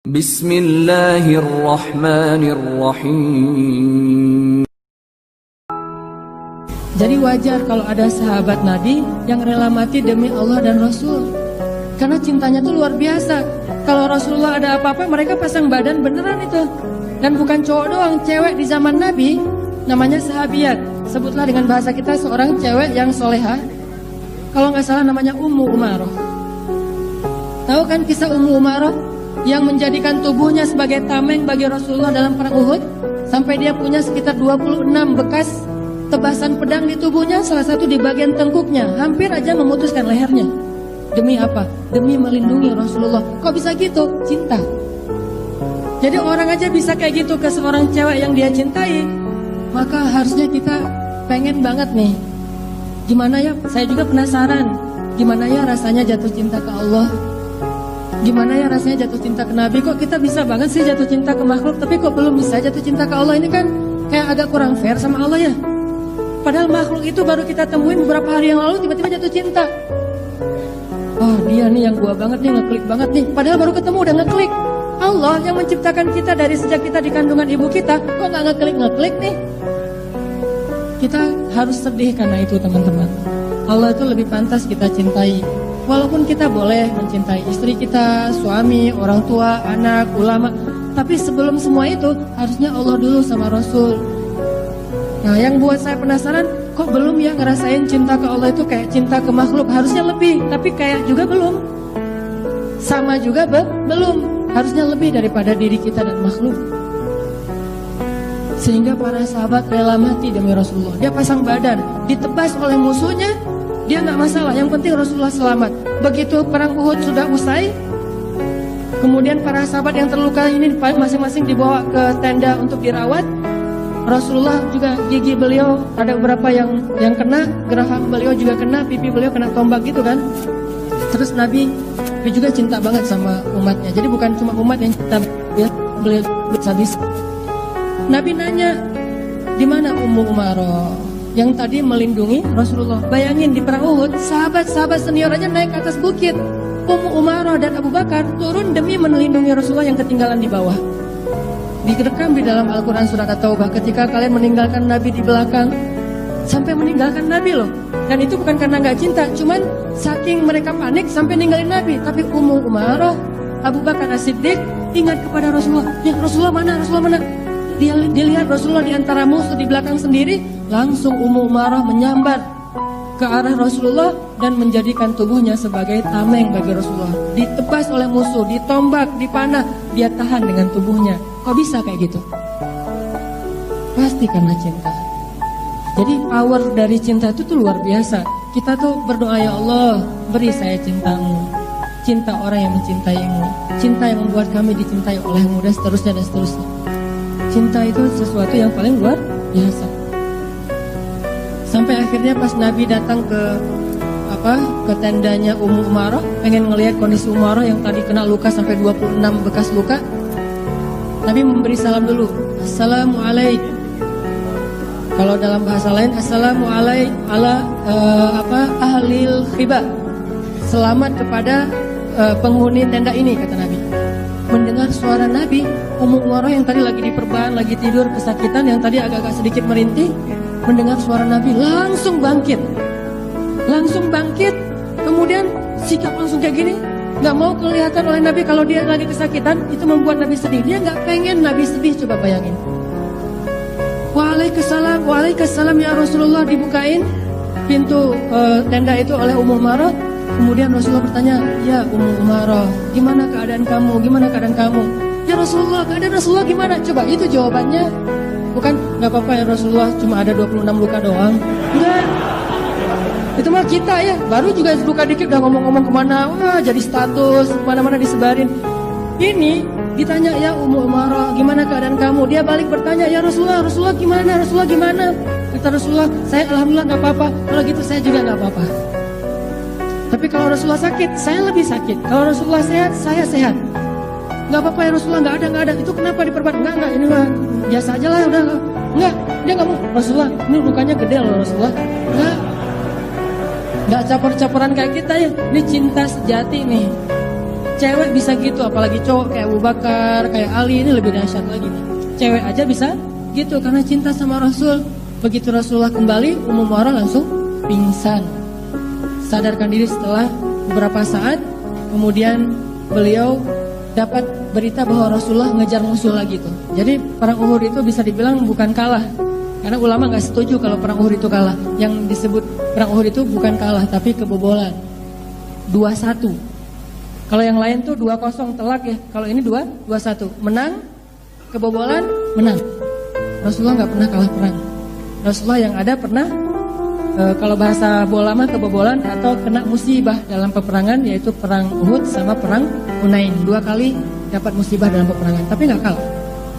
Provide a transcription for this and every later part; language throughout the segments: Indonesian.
Bismillahirrahmanirrahim. Jadi wajar kalau ada sahabat Nabi yang rela mati demi Allah dan Rasul. Karena cintanya tuh luar biasa. Kalau Rasulullah ada apa-apa mereka pasang badan beneran itu. Dan bukan cowok doang, cewek di zaman Nabi namanya sahabiat. Sebutlah dengan bahasa kita seorang cewek yang soleha. Kalau nggak salah namanya Ummu Umaroh. Tahu kan kisah Ummu Umaroh yang menjadikan tubuhnya sebagai tameng bagi Rasulullah dalam perang Uhud? Sampai dia punya sekitar 26 bekas tebasan pedang di tubuhnya, salah satu di bagian tengkuknya, hampir aja memutuskan lehernya. Demi apa? Demi melindungi Rasulullah. Kok bisa gitu? Cinta. Jadi orang aja bisa kayak gitu ke seorang cewek yang dia cintai, maka harusnya kita pengen banget nih. Gimana ya? Saya juga penasaran. Gimana ya rasanya jatuh cinta ke Allah? Gimana ya rasanya jatuh cinta ke Nabi? Kok kita bisa banget sih jatuh cinta ke makhluk, tapi kok belum bisa jatuh cinta ke Allah? Ini kan kayak agak kurang fair sama Allah ya. Padahal makhluk itu baru kita temuin beberapa hari yang lalu tiba-tiba jatuh cinta. Oh dia nih yang gua banget nih, ngeklik banget nih. Padahal baru ketemu udah ngeklik. Allah yang menciptakan kita dari sejak kita di kandungan ibu kita, kok gak ngeklik nih? Kita harus sedih karena itu teman-teman. Allah itu lebih pantas kita cintai. Walaupun kita boleh mencintai istri kita, suami, orang tua, anak, ulama, tapi sebelum semua itu harusnya Allah dulu sama Rasul. Nah yang buat saya penasaran, kok belum ya ngerasain cinta ke Allah itu kayak cinta ke makhluk? Harusnya lebih, tapi kayak juga belum. Sama juga belum, harusnya lebih daripada diri kita dan makhluk. Sehingga para sahabat rela mati demi Rasulullah. Dia pasang badan, ditebas oleh musuhnya, dia gak masalah, yang penting Rasulullah selamat. Begitu perang Uhud sudah usai, kemudian para sahabat yang terluka ini masing-masing dibawa ke tenda untuk dirawat. Rasulullah juga gigi beliau ada beberapa yang kena, geraham beliau juga kena, pipi beliau kena tombak gitu kan. Terus Nabi juga cinta banget sama umatnya. Jadi bukan cuma umat yang cinta, ya, beliau sadis. Nabi nanya, di mana Ummu Umaroh yang tadi melindungi Rasulullah? Bayangin di perang Uhud, sahabat-sahabat senior aja naik ke atas bukit. Ummu Umaroh dan Abu Bakar turun demi melindungi Rasulullah yang ketinggalan di bawah. Direkam di dalam Al-Quran surat At-Taubah, ketika kalian meninggalkan Nabi di belakang, sampai meninggalkan Nabi loh. Dan itu bukan karena gak cinta, cuman saking mereka panik sampai ninggalin Nabi. Tapi Ummu Umaroh, Abu Bakar As-Siddiq ingat kepada Rasulullah. Ya Rasulullah mana? Rasulullah mana? Dia lihat Rasulullah di antara musuh di belakang sendiri. Langsung Ummu Umaroh menyambar ke arah Rasulullah dan menjadikan tubuhnya sebagai tameng bagi Rasulullah. Ditebas oleh musuh, ditombak, dipanah, dia tahan dengan tubuhnya. Kok bisa kayak gitu? Pasti karena cinta. Jadi power dari cinta itu tuh luar biasa. Kita tuh berdoa, ya Allah, beri saya cintamu, cinta orang yang mencintaimu, cinta yang membuat kami dicintai olehmu, dan seterusnya dan seterusnya. Cinta itu sesuatu yang paling luar biasa. Sampai akhirnya pas Nabi datang ke tendanya Ummu Umaroh, pengen ngelihat kondisi Umaroh yang tadi kena luka sampai 26 bekas luka. Nabi memberi salam dulu, Assalamualaikum. Kalau dalam bahasa lain, Assalamualaikum ala ahlil khibah. Selamat kepada penghuni tenda ini, kata Nabi. Mendengar suara Nabi, Ummu Umaroh yang tadi lagi diperban, lagi tidur kesakitan, yang tadi agak-agak sedikit merintih, mendengar suara Nabi langsung bangkit. Kemudian sikap langsung kayak gini. Gak mau kelihatan oleh Nabi kalau dia lagi kesakitan. Itu membuat Nabi sedih. Dia gak pengen Nabi sedih, coba bayangin. Waalaikumsalam ya Rasulullah. Dibukain pintu tenda itu oleh Ummu Umaroh. Kemudian Rasulullah bertanya, ya Ummu Umaroh, gimana keadaan kamu? Ya Rasulullah, keadaan Rasulullah gimana? Coba itu jawabannya. Bukan, gak apa-apa ya Rasulullah, cuma ada 26 luka doang. Enggak. Itu mah kita ya, baru juga luka dikit udah ngomong-ngomong kemana, wah jadi status, kemana-mana disebarin. Ini ditanya, ya Ummu Umaroh, gimana keadaan kamu? Dia balik bertanya, ya Rasulullah gimana? Kata Rasulullah, saya alhamdulillah gak apa-apa. Kalau gitu saya juga gak apa-apa. Tapi kalau Rasulullah sakit, saya lebih sakit. Kalau Rasulullah sehat, saya sehat. Gak apa-apa ya Rasulullah, gak ada. Itu kenapa diperban? Enggak, ini mah biasa aja lah, udah. Enggak, dia gak mau, Rasulullah, ini lukanya gede loh Rasulullah. Enggak capor-caporan kayak kita ya. Ini cinta sejati nih. Cewek bisa gitu, apalagi cowok kayak Abu Bakar, kayak Ali, ini lebih dahsyat lagi nih. Cewek aja bisa gitu karena cinta sama Rasul. Begitu Rasulullah kembali, Ummu Marah langsung pingsan. Sadarkan diri setelah beberapa saat, kemudian beliau dapat berita bahwa Rasulullah ngejar musuh lagi tuh. Jadi perang Uhud itu bisa dibilang bukan kalah. Karena ulama nggak setuju kalau perang Uhud itu kalah. Yang disebut perang Uhud itu bukan kalah, tapi kebobolan. 2-1. Kalau yang lain tuh 2-0 telak ya. Kalau ini 2-1. Menang, kebobolan, menang. Rasulullah nggak pernah kalah perang. Rasulullah yang ada pernah kalau bahasa bola mah kebobolan atau kena musibah dalam peperangan, yaitu perang Uhud sama perang Hunain. 2 kali dapat musibah dalam peperangan, tapi nggak kalah.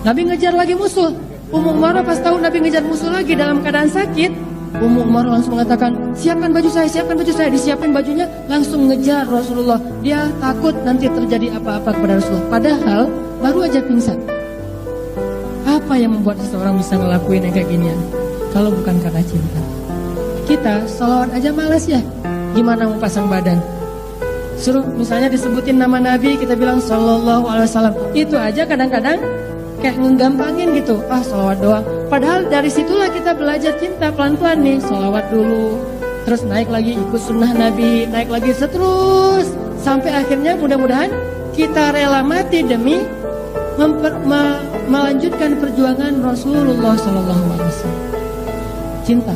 Nabi ngejar lagi musuh. Ummu Marah pas tahu Nabi ngejar musuh lagi dalam keadaan sakit, Ummu Marah langsung mengatakan, siapkan baju saya, siapkan baju saya. Disiapin bajunya, langsung ngejar Rasulullah. Dia takut nanti terjadi apa-apa kepada Rasulullah. Padahal baru aja pingsan. Apa yang membuat seseorang bisa ngelakuin yang kayak ginian? Kalau bukan karena cinta. Kita sholawat aja males ya. Gimana mau pasang badan? Suruh misalnya disebutin nama Nabi, kita bilang sallallahu alaihi wasallam. Itu aja kadang-kadang kayak ngegampangin gitu. Ah, sholawat doang. Padahal dari situlah kita belajar cinta pelan-pelan nih. Sholawat dulu, terus naik lagi ikut sunnah Nabi, naik lagi seterus sampai akhirnya mudah-mudahan kita rela mati demi melanjutkan perjuangan Rasulullah sallallahu alaihi wasallam. Cinta.